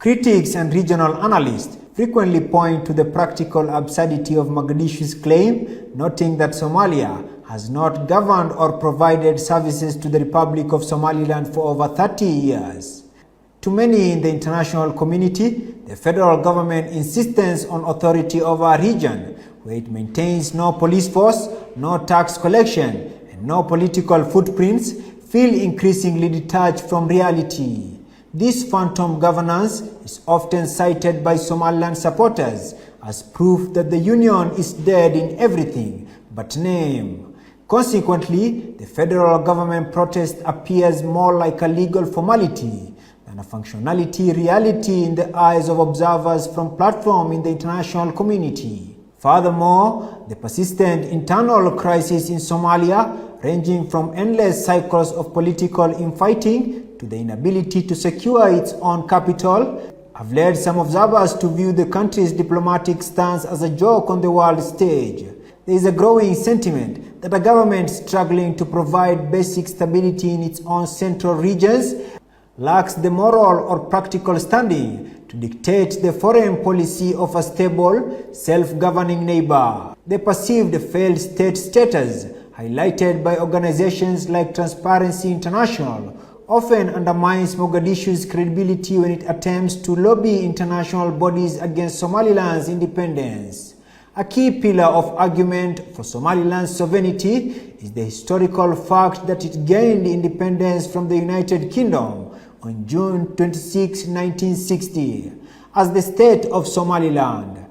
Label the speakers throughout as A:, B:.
A: Critics and regional analysts frequently point to the practical absurdity of Mogadishu's claim, noting that Somalia has not governed or provided services to the Republic of Somaliland for over 30 years. To many in the international community, the federal government insistence on authority over a region where it maintains no police force, no tax collection, and no political footprints feel increasingly detached from reality. This phantom governance is often cited by Somaliland supporters as proof that the union is dead in everything but name. Consequently, the federal government protest appears more like a legal formality than a functionality reality in the eyes of observers from platform in the international community. Furthermore, the persistent internal crisis in Somalia, ranging from endless cycles of political infighting to the inability to secure its own capital, have led some observers to view the country's diplomatic stance as a joke on the world stage. There is a growing sentiment that a government struggling to provide basic stability in its own central regions lacks the moral or practical standing to dictate the foreign policy of a stable, self-governing neighbor. The perceived failed state status, highlighted by organizations like Transparency International, often undermines Mogadishu's credibility when it attempts to lobby international bodies against Somaliland's independence. A key pillar of argument for Somaliland's sovereignty is the historical fact that it gained independence from the United Kingdom on June 26, 1960, as the state of Somaliland.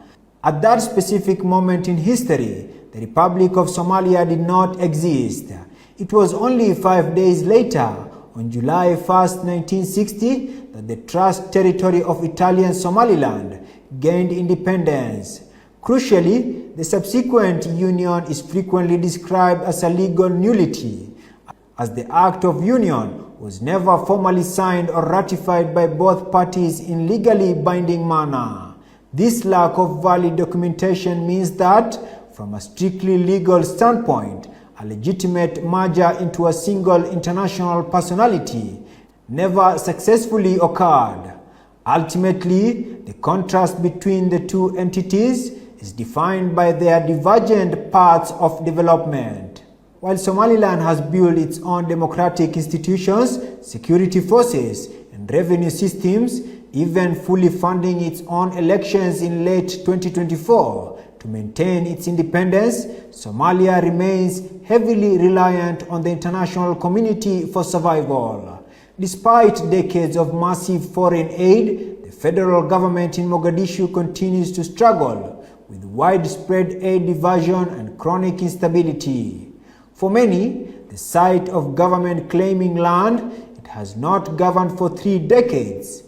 A: At that specific moment in history, the Republic of Somalia did not exist. It was only 5 days later, on July 1, 1960, that the Trust Territory of Italian Somaliland gained independence. Crucially, the subsequent union is frequently described as a legal nullity, as the Act of Union was never formally signed or ratified by both parties in legally binding manner. This lack of valid documentation means that, from a strictly legal standpoint, a legitimate merger into a single international personality never successfully occurred. Ultimately, the contrast between the two entities is defined by their divergent paths of development. While Somaliland has built its own democratic institutions, security forces, and revenue systems, even fully funding its own elections in late 2024, to maintain its independence, Somalia remains heavily reliant on the international community for survival. Despite decades of massive foreign aid, the federal government in Mogadishu continues to struggle with widespread aid diversion and chronic instability. For many, the sight of government claiming land it has not governed for 3 decades,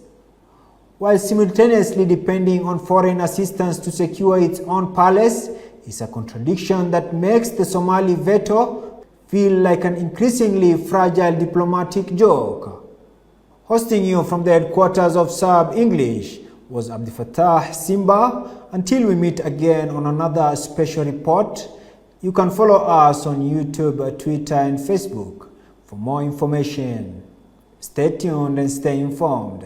A: while simultaneously depending on foreign assistance to secure its own palace, is a contradiction that makes the Somali veto feel like an increasingly fragile diplomatic joke. Hosting you from the headquarters of Sab English was Abdifatah Simba. Until we meet again on another special report, you can follow us on YouTube, Twitter, and Facebook for more information. Stay tuned and stay informed.